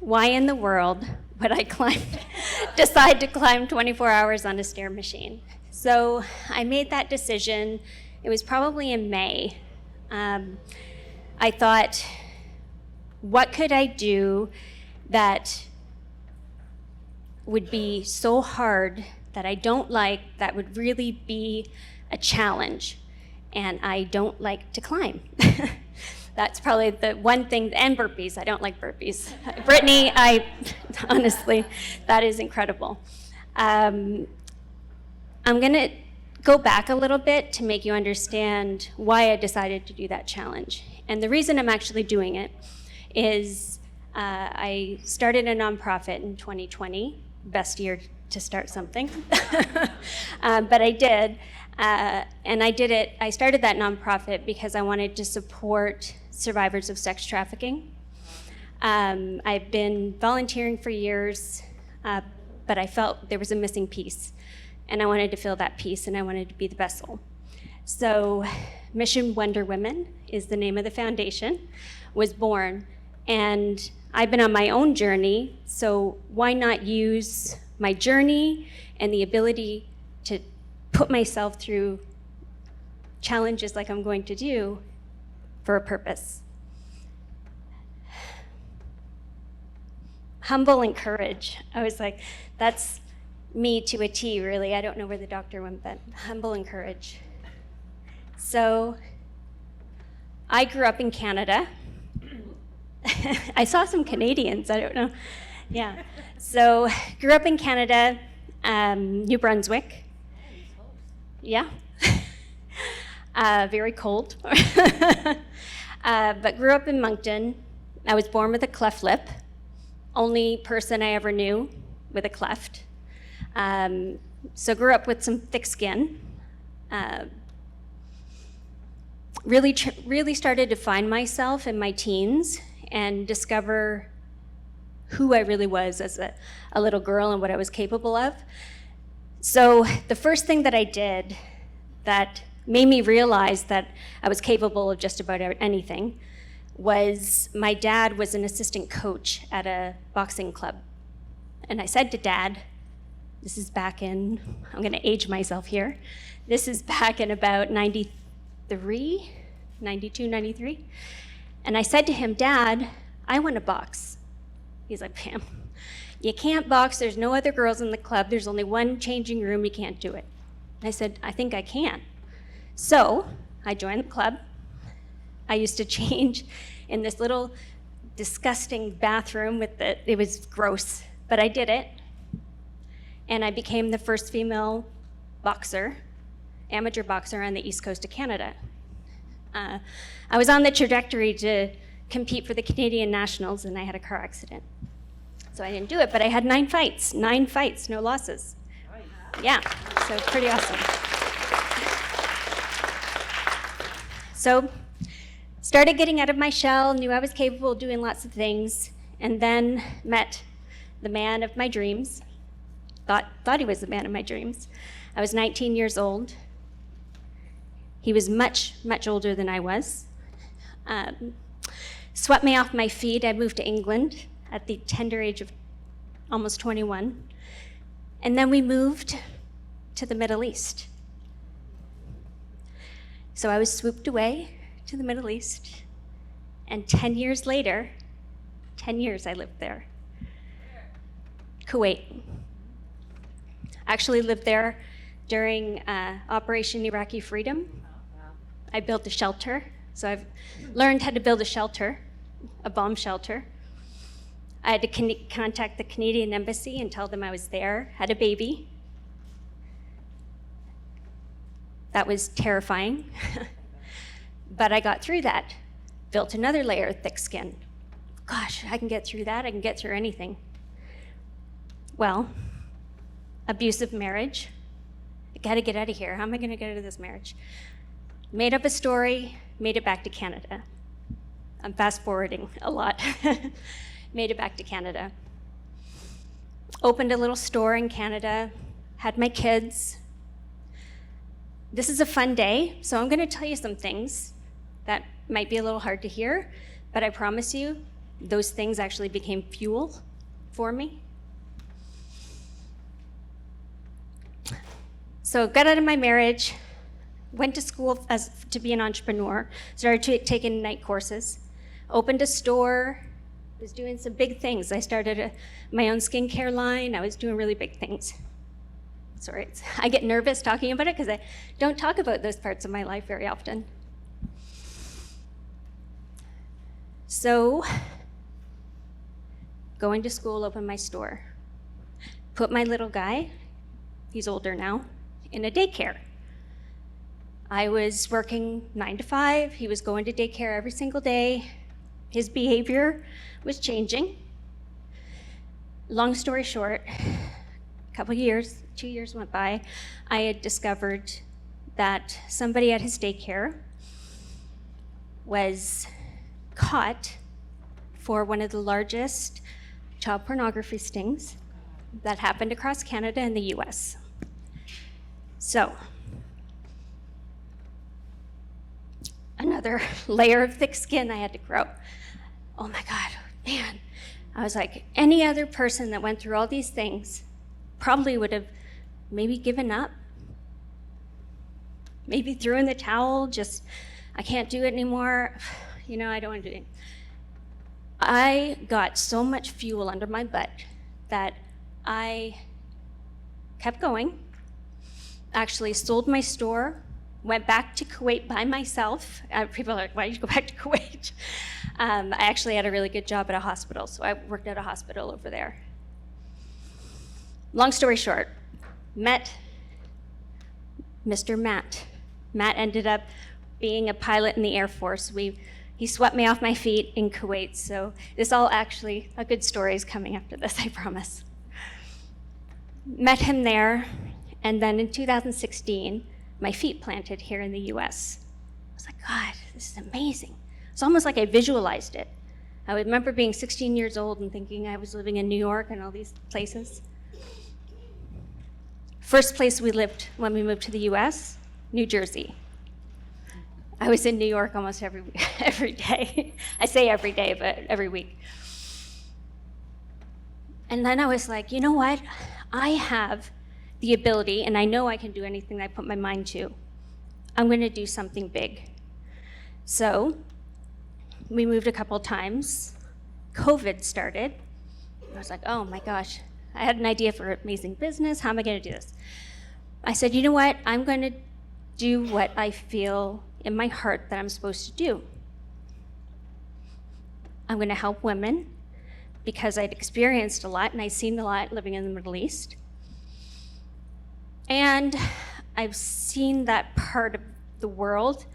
why in the world would I decide to climb 24 hours on a stair machine? So I made that decision. It was probably in May. I thought, what could I do that would be so hard that I don't like, that would really be a challenge? And I don't like to climb. That's probably the one thing, and burpees. I don't like burpees. Brittany, honestly, that is incredible. I'm gonna go back a little bit to make you understand why I decided to do that challenge. And the reason I'm actually doing it is I started a nonprofit in 2020, best year to start something, but I did. And I started that nonprofit because I wanted to support survivors of sex trafficking. I've been volunteering for years, but I felt there was a missing piece, and I wanted to fill that piece, and I wanted to be the vessel. So Mission Wonder Women is the name of the foundation, was born, and I've been on my own journey, so why not use my journey and the ability to put myself through challenges like I'm going to do for a purpose. Humble and courage. I was like, that's me to a T, really. I don't know where the doctor went, but humble and courage. So I grew up in Canada. I saw some Canadians, I don't know. Yeah. So grew up in Canada, New Brunswick. Yeah. Very cold. But grew up in Moncton. I was born with a cleft lip. Only person I ever knew with a cleft. So grew up with some thick skin. Really started to find myself in my teens and discover who I really was as a little girl and what I was capable of. So the first thing that I did that made me realize that I was capable of just about anything was my dad was an assistant coach at a boxing club. And I said to Dad, this is back in, I'm gonna age myself here, this is back in about 92, 93. And I said to him, Dad, I want to box. He's like, Pam, you can't box, there's no other girls in the club, there's only one changing room, you can't do it. And I said, I think I can. So I joined the club. I used to change in this little disgusting bathroom it was gross, but I did it. And I became the first female boxer, amateur boxer on the east coast of Canada. I was on the trajectory to compete for the Canadian Nationals, and I had a car accident. So I didn't do it, but I had 9 fights, no losses. Yeah, so pretty awesome. So started getting out of my shell, knew I was capable of doing lots of things, and then met the man of my dreams. Thought he was the man of my dreams. I was 19 years old. He was much, much older than I was. Swept me off my feet. I moved to England at the tender age of almost 21. And then we moved to the Middle East. So I was swooped away to the Middle East. And 10 years later, 10 years I lived there. Kuwait. Actually lived there during Operation Iraqi Freedom. I built a shelter, so I've learned how to build a shelter, a bomb shelter. I had to contact the Canadian Embassy and tell them I was there, had a baby. That was terrifying, but I got through that. Built another layer of thick skin. Gosh, I can get through that, I can get through anything. Well, abusive marriage. I gotta get out of here. How am I gonna get out of this marriage? Made up a story, made it back to Canada. I'm fast forwarding a lot. Made it back to Canada. Opened a little store in Canada, had my kids. This is a fun day, so I'm gonna tell you some things that might be a little hard to hear, but I promise you, those things actually became fuel for me. So got out of my marriage, went to school to be an entrepreneur, started taking night courses, opened a store, was doing some big things. I started my own skincare line. I was doing really big things. Sorry, I get nervous talking about it because I don't talk about those parts of my life very often. So, going to school, opened my store. Put my little guy, he's older now, in a daycare. I was working 9 to 5. He was going to daycare every single day. His behavior was changing. Long story short, a couple years, 2 years went by, I had discovered that somebody at his daycare was caught for one of the largest child pornography stings that happened across Canada and the US. So, another layer of thick skin I had to grow. Oh my God, man. I was like, any other person that went through all these things probably would have maybe given up, maybe threw in the towel, just, I can't do it anymore. You know, I don't want to do it. I got so much fuel under my butt that I kept going, actually sold my store, went back to Kuwait by myself. People are like, why did you go back to Kuwait? I actually had a really good job at a hospital, so I worked at a hospital over there. Long story short, met Mr. Matt. Matt ended up being a pilot in the Air Force. He swept me off my feet in Kuwait, so this all actually, a good story is coming after this, I promise. Met him there, and then in 2016, my feet planted here in the US. I was like, God, this is amazing. It's almost like I visualized it. I remember being 16 years old and thinking I was living in New York and all these places. First place we lived when we moved to the US, New Jersey. I was in New York almost every day. I say every day, but every week. And then I was like, you know what? I have the ability, and I know I can do anything I put my mind to. I'm going to do something big. So we moved a couple times. COVID started. I was like, oh my gosh, I had an idea for amazing business. How am I going to do this? I said, you know what? I'm going to do what I feel in my heart that I'm supposed to do. I'm going to help women because I'd experienced a lot and I'd seen a lot living in the Middle East. And I've seen that part of the world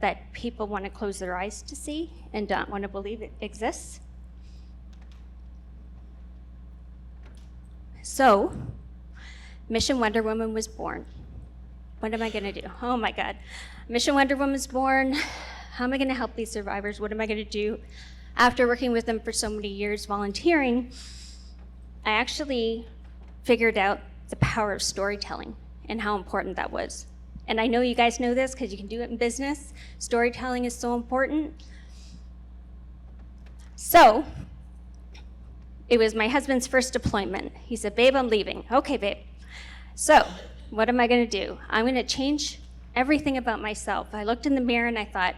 that people want to close their eyes to see and don't want to believe it exists. So, Mission Wonder Woman was born. What am I going to do? Oh my God. Mission Wonder Woman was born. How am I going to help these survivors? What am I going to do? After working with them for so many years volunteering, I actually figured out the power of storytelling and how important that was. And I know you guys know this because you can do it in business. Storytelling is so important. So, it was my husband's first deployment. He said, babe, I'm leaving. Okay, babe. So, what am I going to do? I'm going to change everything about myself. I looked in the mirror and I thought,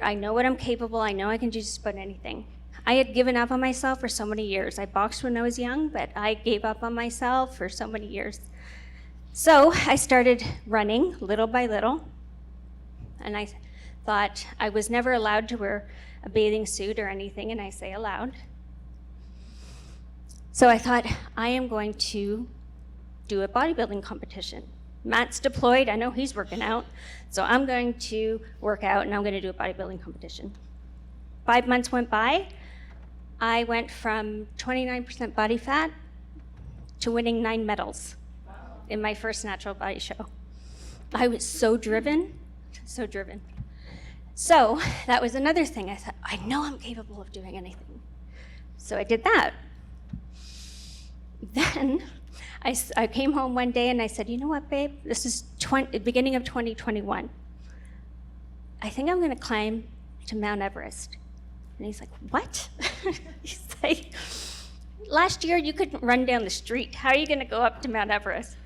I know what I'm capable. I know I can do just about anything. I had given up on myself for so many years. I boxed when I was young, but I gave up on myself for so many years. So I started running little by little, and I thought I was never allowed to wear a bathing suit or anything, and I say allowed. So I thought, I am going to do a bodybuilding competition. Matt's deployed, I know he's working out, so I'm going to work out and I'm going to do a bodybuilding competition. 5 months went by. I went from 29% body fat to winning 9 medals in my first natural body show. I was so driven, so driven. So that was another thing. I thought, I know I'm capable of doing anything. So I did that. Then I came home one day and I said, you know what, babe? This is beginning of 2021. I think I'm going to climb to Mount Everest. And he's like, what? He's like, last year you couldn't run down the street. How are you going to go up to Mount Everest?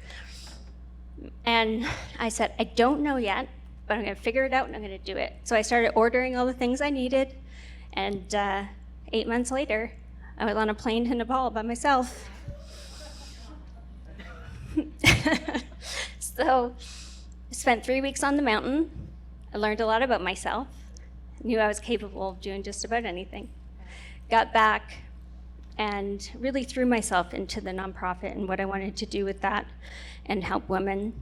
And I said, I don't know yet, but I'm going to figure it out and I'm going to do it. So I started ordering all the things I needed. And 8 months later, I was on a plane to Nepal by myself. So I spent 3 weeks on the mountain. I learned a lot about myself. Knew I was capable of doing just about anything. Got back and really threw myself into the nonprofit and what I wanted to do with that and help women.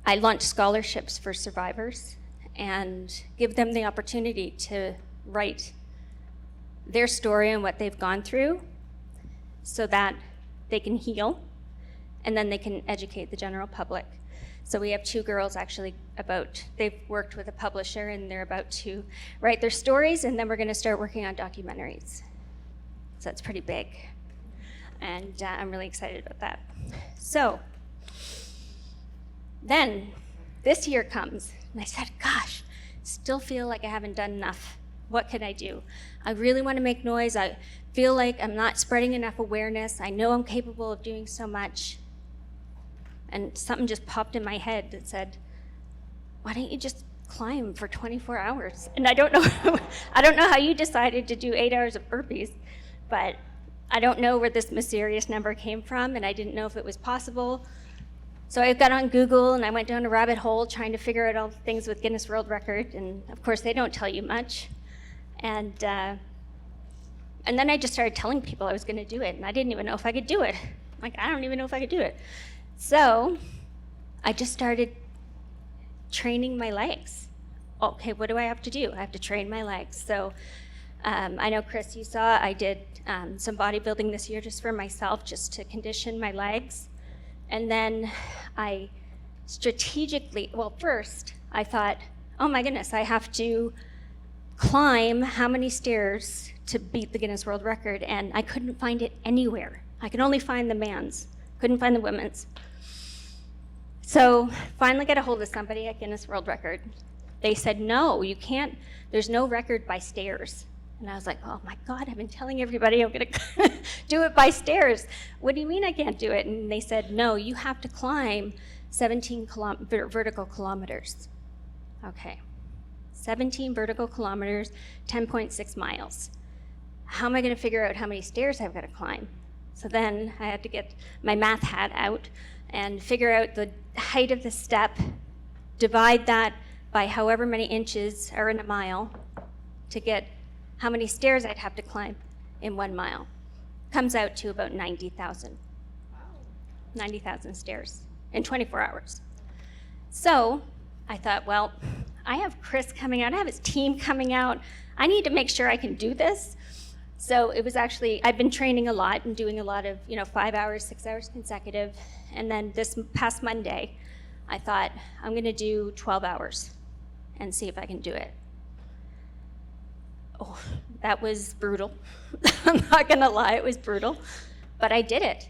I launched scholarships for survivors and give them the opportunity to write their story and what they've gone through so that they can heal and then they can educate the general public. So we have 2 girls actually they've worked with a publisher and they're about to write their stories, and then we're going to start working on documentaries. So that's pretty big. And I'm really excited about that. So then this year comes, and I said, gosh, still feel like I haven't done enough. What can I do? I really want to make noise. I feel like I'm not spreading enough awareness. I know I'm capable of doing so much. And something just popped in my head that said, why don't you just climb for 24 hours? And I don't know how you decided to do 8 hours of burpees, but I don't know where this mysterious number came from, and I didn't know if it was possible. So I got on Google and I went down a rabbit hole trying to figure out all the things with Guinness World Record, and of course they don't tell you much. And then I just started telling people I was going to do it, and I didn't even know if I could do it. Like, I don't even know if I could do it. So I just started training my legs. Okay, what do I have to do? I have to train my legs. So I know, Chris, you saw I did some bodybuilding this year just for myself, just to condition my legs. And then I strategically, first I thought, oh my goodness, I have to climb how many stairs to beat the Guinness World Record, and I couldn't find it anywhere. I could only find the man's, couldn't find the women's. So finally got a hold of somebody at Guinness World Record. They said, no, you can't, there's no record by stairs. And I was like, oh my God, I've been telling everybody I'm gonna do it by stairs. What do you mean I can't do it? And they said, no, you have to climb 17 vertical kilometers. Okay, 17 vertical kilometers, 10.6 miles. How am I gonna figure out how many stairs I've gotta climb? So then I had to get my math hat out and figure out the height of the step, divide that by however many inches are in a mile to get how many stairs I'd have to climb in 1 mile. Comes out to about 90,000. 90,000 stairs in 24 hours. So I thought, well, I have Chris coming out, I have his team coming out. I need to make sure I can do this. So it was actually, I've been training a lot and doing a lot of, 5 hours, 6 hours consecutive. And then this past Monday, I thought, I'm gonna do 12 hours and see if I can do it. Oh, that was brutal. I'm not gonna lie, it was brutal, but I did it.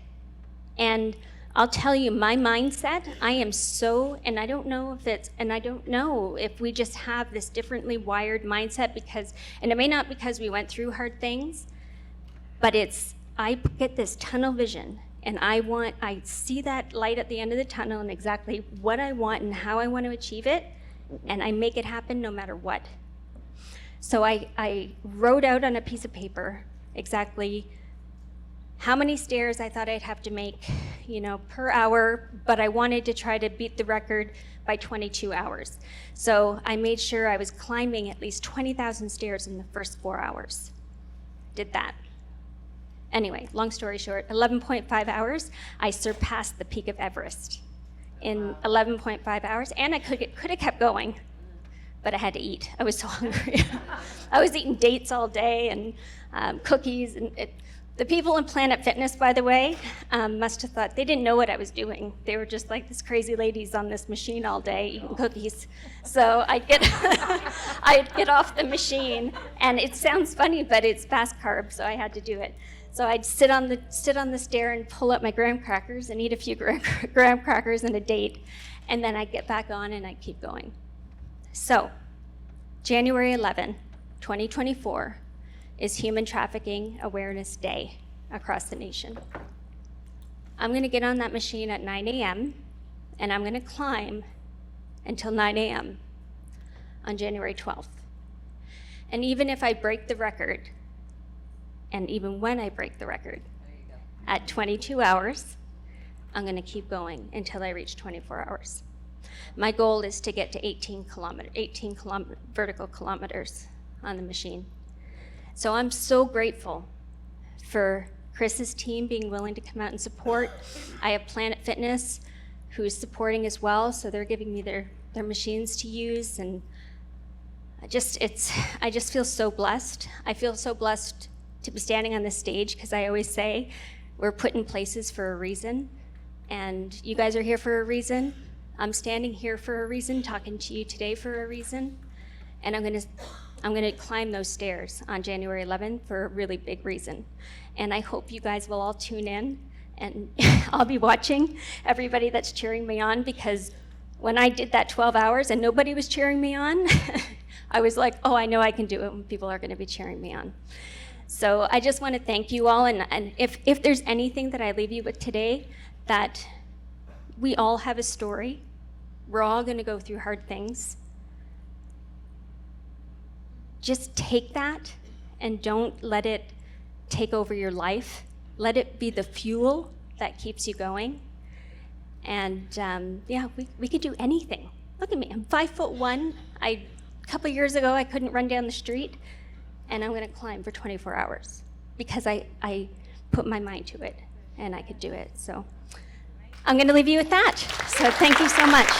And I'll tell you, my mindset, I am so, and I don't know if we just have this differently wired mindset and it may not because we went through hard things, but I get this tunnel vision and I see that light at the end of the tunnel and exactly what I want and how I want to achieve it, and I make it happen no matter what. So I wrote out on a piece of paper exactly how many stairs I thought I'd have to make, per hour, but I wanted to try to beat the record by 22 hours. So I made sure I was climbing at least 20,000 stairs in the first 4 hours. Did that. Anyway, long story short, 11.5 hours, I surpassed the peak of Everest in 11.5 hours, and I could have kept going, but I had to eat. I was so hungry. I was eating dates all day and cookies, and the people in Planet Fitness, by the way, must have thought, they didn't know what I was doing. They were just like this crazy ladies on this machine all day eating cookies. So I'd get off the machine, and it sounds funny, but it's fast carb, so I had to do it. So I'd sit on the stair and pull up my graham crackers and eat a few graham crackers and a date, and then I'd get back on and I'd keep going. So January 11, 2024 is Human Trafficking Awareness Day across the nation. I'm gonna get on that machine at 9 a.m. and I'm gonna climb until 9 a.m. on January 12th. And even if I break the record, and even when I break the record, at 22 hours, I'm gonna keep going until I reach 24 hours. My goal is to get to 18 vertical kilometers on the machine. So I'm so grateful for Chris's team being willing to come out and support. I have Planet Fitness who's supporting as well, so they're giving me their machines to use, and I just feel so blessed. I feel so blessed to be standing on this stage, because I always say we're put in places for a reason, and you guys are here for a reason. I'm standing here for a reason, talking to you today for a reason, and I'm gonna climb those stairs on January 11th for a really big reason. And I hope you guys will all tune in, and I'll be watching everybody that's cheering me on, because when I did that 12 hours and nobody was cheering me on, I was like, oh, I know I can do it when people are gonna be cheering me on. So I just wanna thank you all, and if there's anything that I leave you with today, that we all have a story. We're all gonna go through hard things. Just take that and don't let it take over your life. Let it be the fuel that keeps you going. And yeah, we could do anything. Look at me, I'm 5'1". A couple years ago, I couldn't run down the street, and I'm gonna climb for 24 hours because I put my mind to it and I could do it. So I'm gonna leave you with that. So thank you so much.